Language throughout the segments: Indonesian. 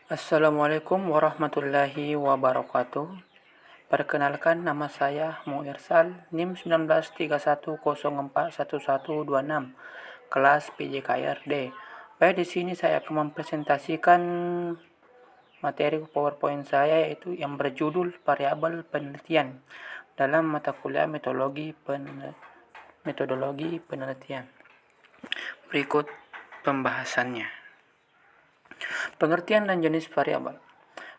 Assalamualaikum warahmatullahi wabarakatuh. Perkenalkan, nama saya Muirsal, NIM 1931041126, kelas PJKRD. Baik, di sini saya akan mempresentasikan materi PowerPoint saya, yaitu yang berjudul variabel penelitian dalam mata kuliah metodologi penelitian. Berikut pembahasannya. Pengertian dan jenis variabel.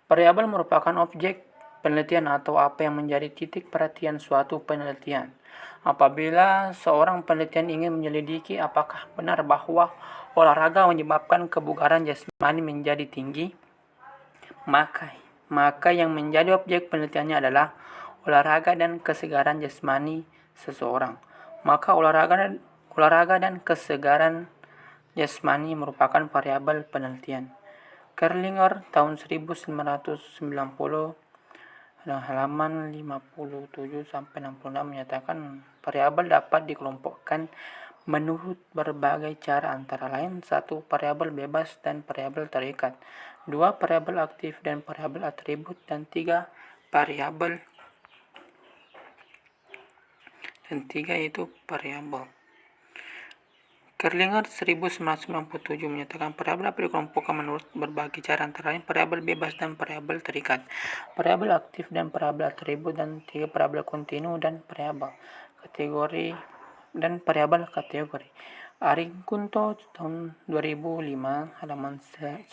Variabel merupakan objek penelitian atau apa yang menjadi titik perhatian suatu penelitian. Apabila seorang penelitian ingin menyelidiki apakah benar bahwa olahraga menyebabkan kebugaran jasmani menjadi tinggi, maka yang menjadi objek penelitiannya adalah olahraga dan kesegaran jasmani seseorang. Maka olahraga dan kesegaran jasmani merupakan variabel penelitian. Kerlinger tahun 1990 halaman 57-66 menyatakan variabel dapat dikelompokkan menurut berbagai cara, antara lain: 1. Variabel bebas dan variabel terikat, 2. Variabel aktif dan variabel atribut, dan 3. Variabel yaitu variabel. Kerlinger 1997 menyatakan variabel dapat dikelompokkan menurut berbagai cara, antara lain variabel bebas dan variabel terikat, variabel aktif dan variabel atribut, dan 3 variabel kontinu dan variabel kategori. Aringkunto tahun 2005 halaman 994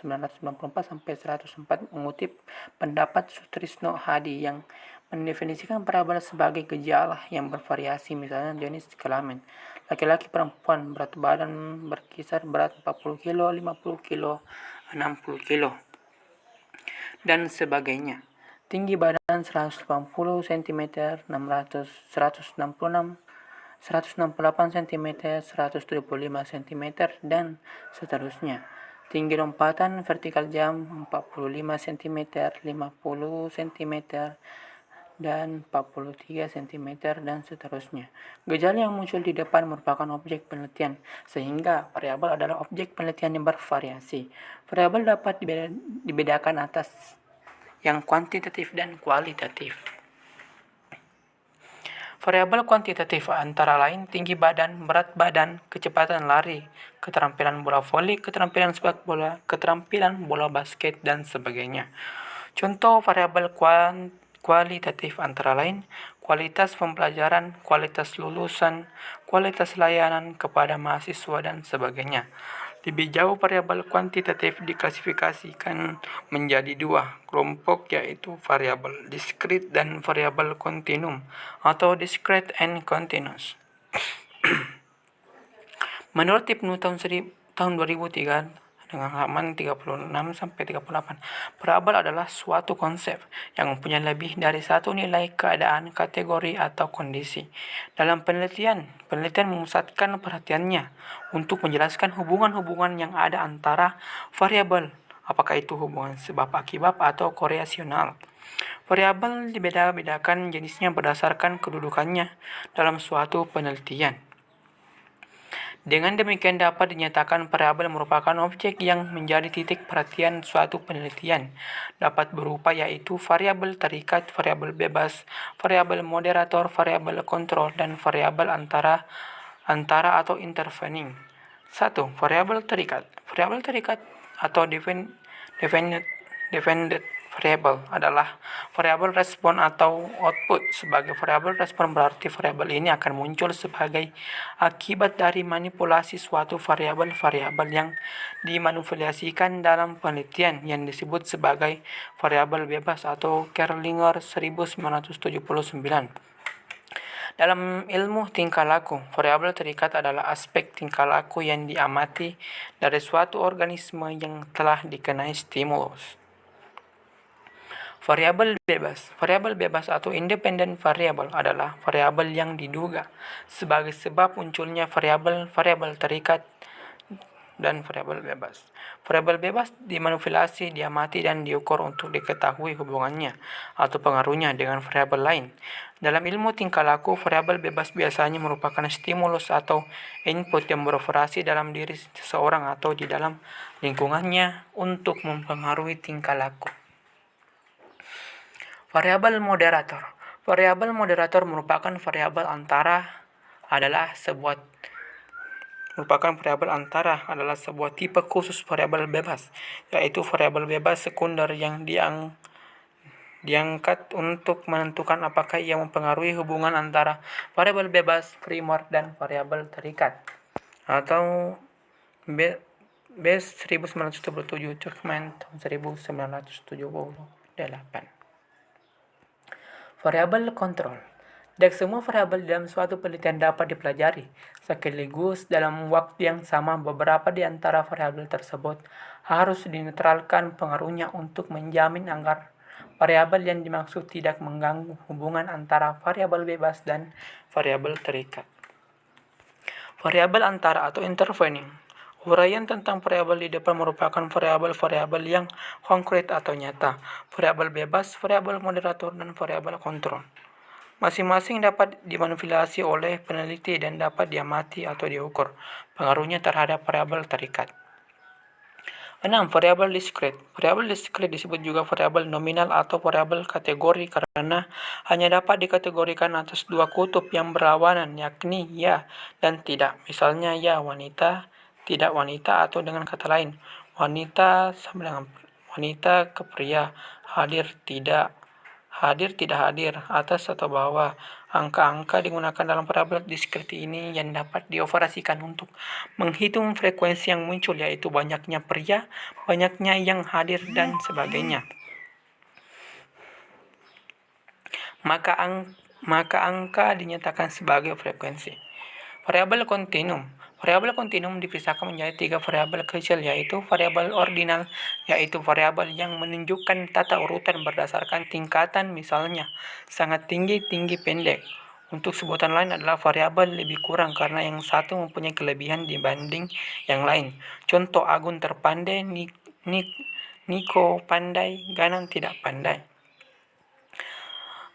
sampai 104 mengutip pendapat Sutrisno Hadi yang mendefinisikan variabel sebagai gejala yang bervariasi, misalnya jenis kelamin, laki-laki, perempuan, berat badan berkisar berat 40 kilo, 50 kilo, 60 kilo, dan sebagainya. Tinggi badan 180 cm, 166 168 cm, 175 cm, dan seterusnya. Tinggi lompatan vertikal jam 45 cm, 50 cm, dan 43 cm, dan seterusnya. Gejala yang muncul di depan merupakan objek penelitian, sehingga variabel adalah objek penelitian yang bervariasi. Variabel dapat dibedakan atas yang kuantitatif dan kualitatif. Variabel kuantitatif antara lain tinggi badan, berat badan, kecepatan lari, keterampilan bola voli, keterampilan sepak bola, keterampilan bola basket, dan sebagainya. Contoh variabel kualitatif antara lain kualitas pembelajaran, kualitas lulusan, kualitas layanan kepada mahasiswa, dan sebagainya. Lebih jauh, variabel kuantitatif diklasifikasikan menjadi 2 kelompok, yaitu variabel diskrit dan variabel kontinum atau discrete and continuous. Menurut Ibnu tahun 2003 dengan halaman 36 sampai 38, variabel adalah suatu konsep yang mempunyai lebih dari satu nilai, keadaan, kategori, atau kondisi. Dalam penelitian memusatkan perhatiannya untuk menjelaskan hubungan-hubungan yang ada antara variabel, apakah itu hubungan sebab akibat atau korelasional. Variabel dibeda-bedakan jenisnya berdasarkan kedudukannya dalam suatu penelitian. Dengan demikian dapat dinyatakan variabel merupakan objek yang menjadi titik perhatian suatu penelitian. Dapat berupa yaitu variabel terikat, variabel bebas, variabel moderator, variabel kontrol, dan variabel antara atau intervening. 1. Variabel terikat. Variabel terikat atau dependent variable adalah variabel respon atau output. Sebagai variabel respon berarti variabel ini akan muncul sebagai akibat dari manipulasi suatu variabel yang dimanipulasikan dalam penelitian yang disebut sebagai variabel bebas atau Kerlinger 1979. Dalam ilmu tingkah laku, variabel terikat adalah aspek tingkah laku yang diamati dari suatu organisme yang telah dikenai stimulus. Variabel bebas atau independent variable adalah variabel yang diduga sebagai sebab munculnya variabel terikat dan variabel bebas. Variabel bebas dimanipulasi, diamati, dan diukur untuk diketahui hubungannya atau pengaruhnya dengan variabel lain. Dalam ilmu tingkah laku, variabel bebas biasanya merupakan stimulus atau input yang beroperasi dalam diri seseorang atau di dalam lingkungannya untuk mempengaruhi tingkah laku. Variabel moderator. Variabel moderator merupakan variabel antara adalah sebuah tipe khusus variabel bebas, yaitu variabel bebas sekunder yang diangkat untuk menentukan apakah ia mempengaruhi hubungan antara variabel bebas primer dan variabel terikat, atau BES 1977, Turkmen tahun 1978. Variabel kontrol. Tidak semua variabel dalam suatu penelitian dapat dipelajari sekaligus dalam waktu yang sama. Beberapa di antara variabel tersebut harus dinetralkan pengaruhnya untuk menjamin agar variabel yang dimaksud tidak mengganggu hubungan antara variabel bebas dan variabel terikat. Variabel antara atau intervening. Uraian tentang variabel di depan merupakan variabel-variabel yang konkret atau nyata, variabel bebas, variabel moderator, dan variabel kontrol. Masing-masing dapat dimanipulasi oleh peneliti dan dapat diamati atau diukur pengaruhnya terhadap variabel terikat. 6. Variabel diskret. Variabel diskret disebut juga variabel nominal atau variabel kategori karena hanya dapat dikategorikan atas dua kutub yang berlawanan, yakni ya dan tidak. Misalnya ya wanita, tidak wanita, atau dengan kata lain, wanita sama dengan wanita ke pria, hadir tidak hadir, atas atau bawah. Angka-angka digunakan dalam variabel diskret ini yang dapat dioperasikan untuk menghitung frekuensi yang muncul, yaitu banyaknya pria, banyaknya yang hadir, dan sebagainya. Maka angka dinyatakan sebagai frekuensi. Variabel kontinum. Variabel kontinum dipisahkan menjadi tiga variabel kecil, yaitu variabel ordinal, yaitu variabel yang menunjukkan tata urutan berdasarkan tingkatan, misalnya sangat tinggi, tinggi, pendek. Untuk sebutan lain adalah variabel lebih kurang karena yang satu mempunyai kelebihan dibanding yang lain. Contoh, Agun terpandai, Niko pandai, Ganan tidak pandai.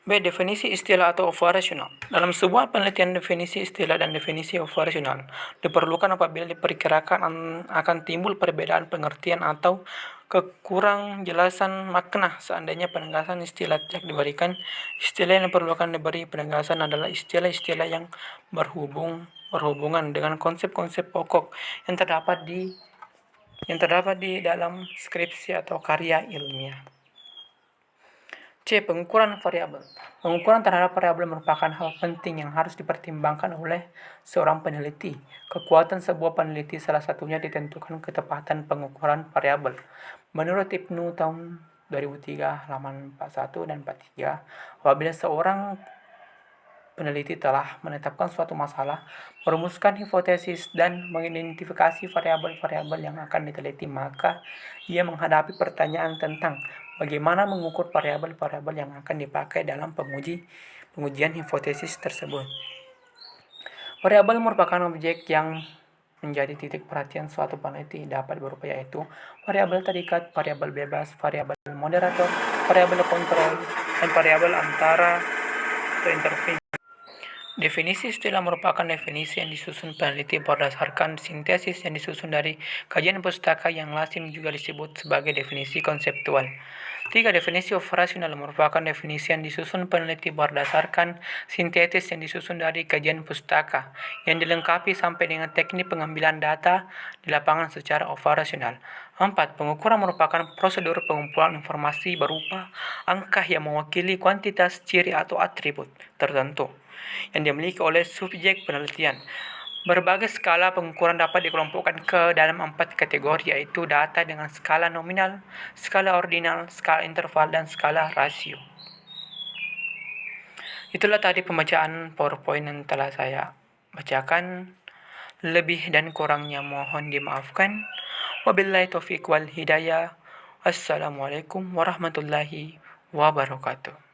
B. Definisi istilah atau operasional. Dalam sebuah penelitian, definisi istilah dan definisi operasional diperlukan apabila diperkirakan akan timbul perbedaan pengertian atau kekurang jelasan makna. Seandainya penegasan istilah tidak diberikan, istilah yang diperlukan diberi penegasan adalah istilah-istilah yang berhubungan dengan konsep-konsep pokok yang terdapat di dalam skripsi atau karya ilmiah. C. Pengukuran variabel. Pengukuran terhadap variabel merupakan hal penting yang harus dipertimbangkan oleh seorang peneliti. Kekuatan sebuah peneliti salah satunya ditentukan ketepatan pengukuran variabel. Menurut Ibnu tahun 2003 halaman 41 dan 43, apabila seorang peneliti telah menetapkan suatu masalah, merumuskan hipotesis, dan mengidentifikasi variabel-variabel yang akan diteliti, maka ia menghadapi pertanyaan tentang bagaimana mengukur variabel-variabel yang akan dipakai dalam pengujian hipotesis tersebut. Variabel merupakan objek yang menjadi titik perhatian suatu peneliti, dapat berupa yaitu variabel terikat, variabel bebas, variabel moderator, variabel kontrol, dan variabel antara atau intervensi. Definisi istilah merupakan definisi yang disusun peneliti berdasarkan sintesis yang disusun dari kajian pustaka yang lazim juga disebut sebagai definisi konseptual. 3. Definisi operasional merupakan definisi yang disusun peneliti berdasarkan sintesis yang disusun dari kajian pustaka yang dilengkapi sampai dengan teknik pengambilan data di lapangan secara operasional. 4. Pengukuran merupakan prosedur pengumpulan informasi berupa angka yang mewakili kuantitas, ciri, atau atribut tertentu yang dimiliki oleh subjek penelitian. Berbagai skala pengukuran dapat dikelompokkan ke dalam 4 kategori, yaitu data dengan skala nominal, skala ordinal, skala interval, dan skala rasio. Itulah tadi pembacaan PowerPoint yang telah saya bacakan. Lebih dan kurangnya mohon dimaafkan. Wabillahi taufiq wal hidayah. Assalamualaikum warahmatullahi wabarakatuh.